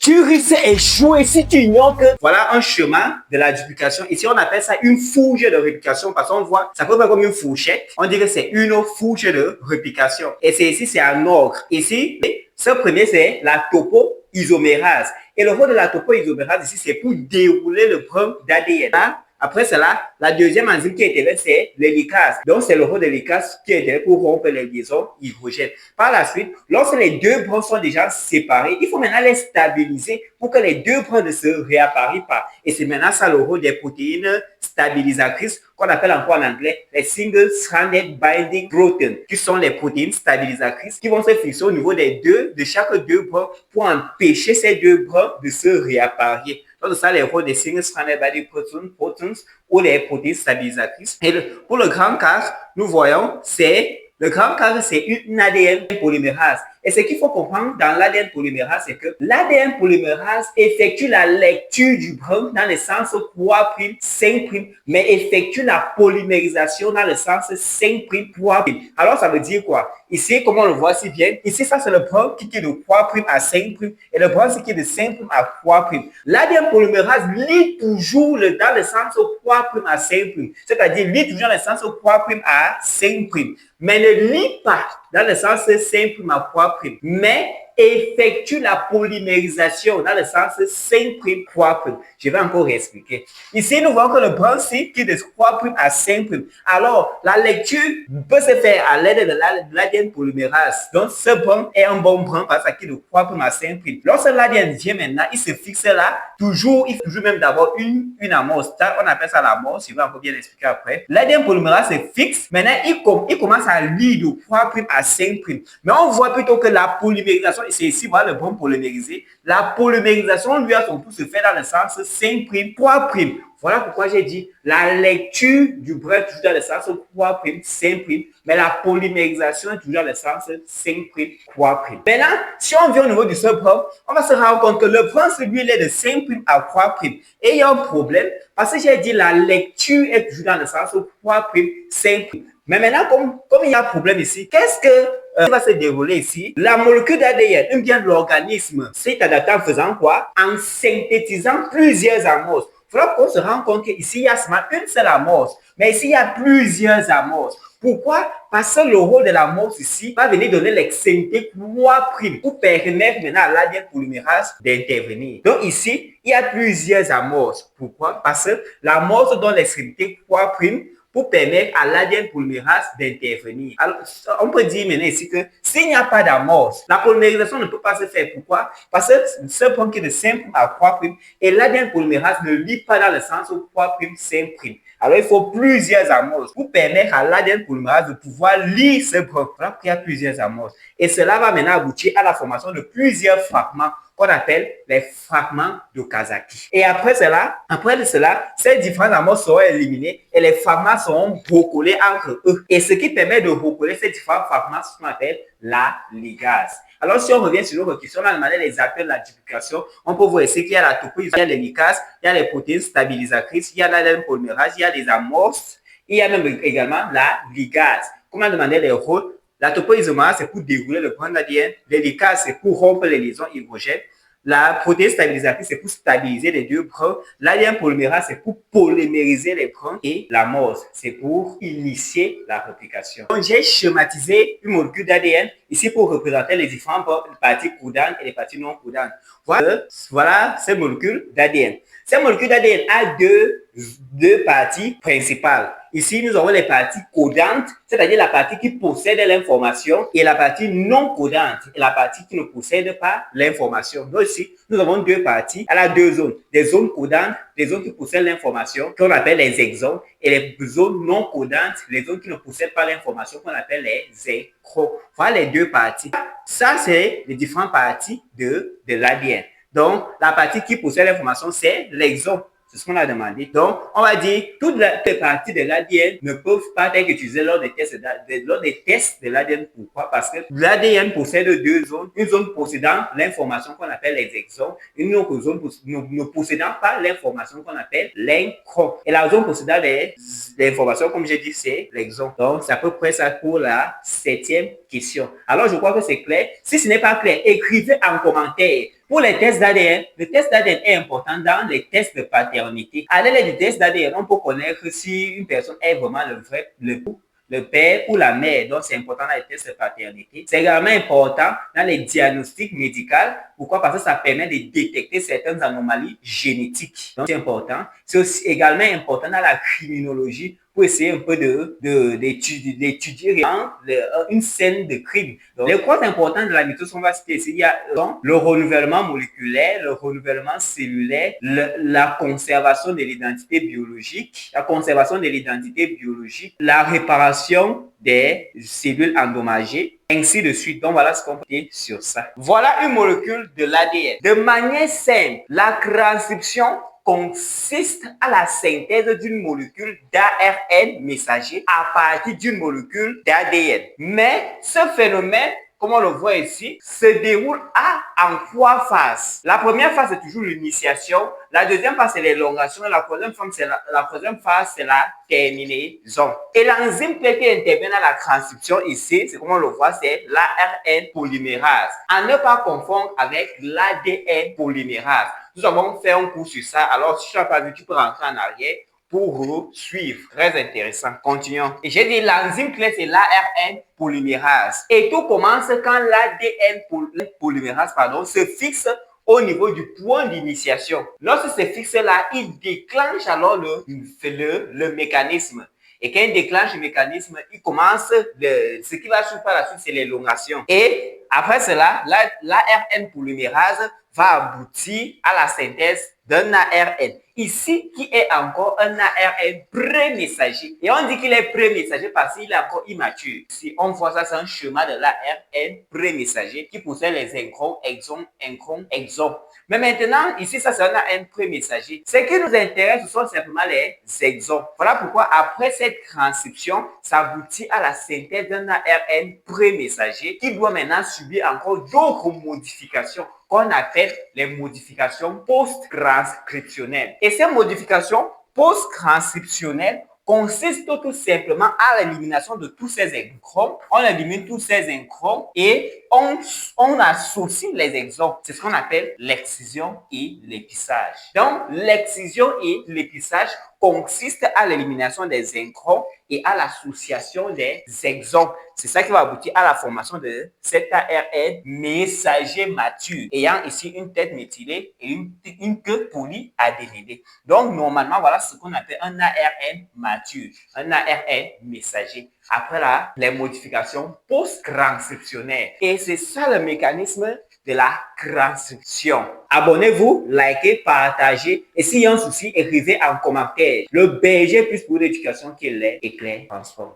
Tu risques d'échouer si tu ignores que voilà un chemin de la duplication. Ici, on appelle ça une fourche de réplication parce qu'on voit, ça peut faire comme une fourchette. On dirait que c'est une fourche de réplication. Et c'est ici, c'est un ordre. Ici, ce premier, c'est la topoisomérase. Et le rôle de la topoisomérase ici, c'est pour dérouler le brun d'ADN. Après cela, la deuxième enzyme qui est là, c'est l'hélicase. Donc, c'est le rôle de l'hélicase qui est là pour rompre les liaisons hydrogènes. Par la suite, lorsque les deux brins sont déjà séparés, il faut maintenant les stabiliser pour que les deux brins ne se réapparient pas. Et c'est maintenant ça le rôle des protéines stabilisatrices qu'on appelle encore en anglais les single-stranded binding proteins, qui sont les protéines stabilisatrices qui vont se fixer au niveau de chaque deux brins pour empêcher ces deux brins de se réapparaître. Donc, ça, les rôles des single-stranded binding proteins ou les protéines stabilisatrices. Et pour le grand quart, nous voyons, le grand quart, c'est une ADN polymérase. Et ce qu'il faut comprendre dans l'ADN polymérase, c'est que l'ADN polymérase effectue la lecture du brin dans le sens 3', 5', mais effectue la polymérisation dans le sens 5', 3'. Alors, ça veut dire quoi? Ici, comme on le voit si bien, ici, ça, c'est le brin qui est de 3' à 5', et le brin qui est de 5' à 3'. L'ADN polymérase lit toujours dans le sens 3' à 5', c'est-à-dire lit toujours dans le sens 3' à 5', mais ne lit pas dans le sens 5' à 3', mais effectue la polymérisation dans le sens 5', 3'. Je vais encore expliquer. Ici, nous voyons que le brin qui est de 3' à 5'. Alors, la lecture peut se faire à l'aide de l'ADN polymérase. Donc, ce brin est un bon brin parce qu'il est de 3' à 5'. Lorsque l'ADN vient maintenant, il se fixe là, il faut toujours même d'avoir une amorce. On appelle ça l'amorce, je vais encore bien expliquer après. L'ADN polymérase se fixe. Maintenant, il commence à lire de 3' à 5'. Mais on voit plutôt que la polymérisation, c'est ici, voilà le brin polymérisé. La polymérisation, lui, à son tour, se fait dans le sens 5', 3'. Voilà pourquoi j'ai dit la lecture du brin toujours dans le sens 3', 5', mais la polymérisation est toujours dans le sens 5', 3'. Maintenant, si on vient au niveau du seul brin, on va se rendre compte que le brin, celui, il est de 5' à 3'. Et il y a un problème parce que j'ai dit la lecture est toujours dans le sens 3', 5'. Mais maintenant, comme il y a un problème ici, qu'est-ce que va se dérouler ici? La molécule d'ADN, ou bien l'organisme, s'est adapté en faisant quoi? En synthétisant plusieurs amorces. Il faudra qu'on se rende compte qu'ici, il y a seulement une seule amorce. Mais ici, il y a plusieurs amorces. Pourquoi? Parce que le rôle de l'amorce ici va venir donner l'extrémité 3' pour permettre maintenant à l'ADN polymérase d'intervenir. Donc ici, il y a plusieurs amorces. Pourquoi? Parce que l'amorce donne l'extrémité 3' pour permettre à l'ADN polymérase d'intervenir. Alors, on peut dire maintenant ici que s'il n'y a pas d'amorce, la polymérisation ne peut pas se faire. Pourquoi? Parce que ce point qui est de 5' à 3' et l'ADN polymérase ne lit pas dans le sens 3', 5'. Alors, il faut plusieurs amorces pour permettre à l'ADN polymérase de pouvoir lire ce point. Alors, il y a plusieurs amorces. Et cela va maintenant aboutir à la formation de plusieurs fragments qu'on appelle les fragments d'Okazaki. Et après cela, ces différents amorces seront éliminés et les fragments seront recollés entre eux. Et ce qui permet de recoller ces différents fragments, c'est ce qu'on appelle la ligase. Alors, si on revient sur notre question, on a demandé les acteurs de la duplication. On peut voir ici qu'il y a la topoïsomérase, il y a les ligases, il y a les protéines stabilisatrices, il y a l'ADN polymérase, il y a les amorces, il y a même également la ligase. Comme on a demandé les rôles, la topoisomérase, c'est pour dérouler le brin d'ADN. L'hélicase, c'est pour rompre les liaisons hydrogènes. La protéine stabilisatrice, c'est pour stabiliser les deux brins. L'ADN polymérase, c'est pour polymériser les brins. Et l'amorce, c'est pour initier la réplication. Donc, j'ai schématisé une molécule d'ADN ici pour représenter les différentes parties codantes et les parties non codantes. Voilà ces molécules d'ADN. Ces molécules d'ADN ont deux parties principales. Ici, nous avons les parties codantes, c'est-à-dire la partie qui possède l'information, et la partie non codante, et la partie qui ne possède pas l'information. Donc ici, nous avons deux parties. Elle a deux zones. Des zones codantes, des zones qui possèdent l'information, qu'on appelle les exons, et les zones non codantes, les zones qui ne possèdent pas l'information, qu'on appelle les écrons. Voilà les deux parties. Ça, c'est les différentes parties de l'ADN. Donc, la partie qui possède l'information, c'est l'exon. C'est ce qu'on a demandé. Donc, on va dire toutes les parties de l'ADN ne peuvent pas être utilisées lors des tests de l'ADN. Pourquoi? Parce que l'ADN possède deux zones. Une zone possédant l'information qu'on appelle les exons, une autre zone ne possédant pas l'information qu'on appelle l'incron. Et la zone possédant l'information, comme j'ai dit, c'est l'exon. Donc, c'est à peu près ça pour la 7e question. Alors, je crois que c'est clair. Si ce n'est pas clair, écrivez en commentaire Pour les tests d'ADN, le test d'ADN est important dans les tests de paternité. À l'aide du test d'ADN, on peut connaître si une personne est vraiment le père ou la mère. Donc, c'est important dans les tests de paternité. C'est également important dans les diagnostics médicaux. Pourquoi? Parce que ça permet de détecter certaines anomalies génétiques. Donc, c'est important. C'est aussi également important dans la criminologie pour essayer un peu d'étudier une scène de crime. Donc, les causes importantes de la mitose, on va citer ici, il y a donc, le renouvellement moléculaire, le renouvellement cellulaire, la conservation de l'identité biologique, la réparation des cellules endommagées, ainsi de suite. Donc, voilà ce qu'on peut dire sur ça. Voilà une molécule de l'ADN. De manière simple, la transcription consiste à la synthèse d'une molécule d'ARN messager à partir d'une molécule d'ADN. Mais ce phénomène, comme on le voit ici, se déroule en 3 phases. La première phase, c'est toujours l'initiation. La deuxième phase, c'est l'élongation. La troisième phase, c'est la terminaison. Et l'enzyme qui intervient dans la transcription ici, c'est comme on le voit, c'est l'ARN polymérase. À ne pas confondre avec l'ADN polymérase. Nous avons fait un cours sur ça. Alors, si tu n'as pas vu, tu peux rentrer en arrière pour suivre. Très intéressant. Continuons. Et j'ai dit l'enzyme clé, c'est l'ARN polymérase. Et tout commence quand l'ADN polymérase se fixe au niveau du point d'initiation. Lorsque c'est fixé là, il déclenche alors le mécanisme. Et quand il déclenche le mécanisme, il commence, ce qui va suivre par la suite, c'est l'élongation. Et après cela, l'ARN polymérase va aboutir à la synthèse d'un ARN. Ici, qui est encore un ARN pré-messager. Et on dit qu'il est pré-messager parce qu'il est encore immature. Si on voit ça, c'est un schéma de l'ARN pré-messager qui possède les introns, exons. Mais maintenant, ici, ça c'est un ARN pré-messager. Ce qui nous intéresse, ce sont simplement les exons. Voilà pourquoi, après cette transcription, ça aboutit à la synthèse d'un ARN pré-messager qui doit maintenant subir encore d'autres modifications qu'on appelle les modifications post-transcriptionnelles. Et ces modifications post-transcriptionnelles consistent tout simplement à l'élimination de tous ces introns. On élimine tous ces introns et on associe les exons. C'est ce qu'on appelle l'excision et l'épissage. Donc, l'excision et l'épissage consiste à l'élimination des introns et à l'association des exons. C'est ça qui va aboutir à la formation de cet ARN messager mature, ayant ici une tête méthylée et une queue polyadénidée. Donc, normalement, voilà ce qu'on appelle un ARN mature, un ARN messager. Après les modifications post-transcriptionnelles. Et c'est ça le mécanisme de la transcription. Abonnez-vous, likez, partagez. Et s'il y a un souci, écrivez en commentaire. Le BG plus pour l'éducation qui est éclair, transforme.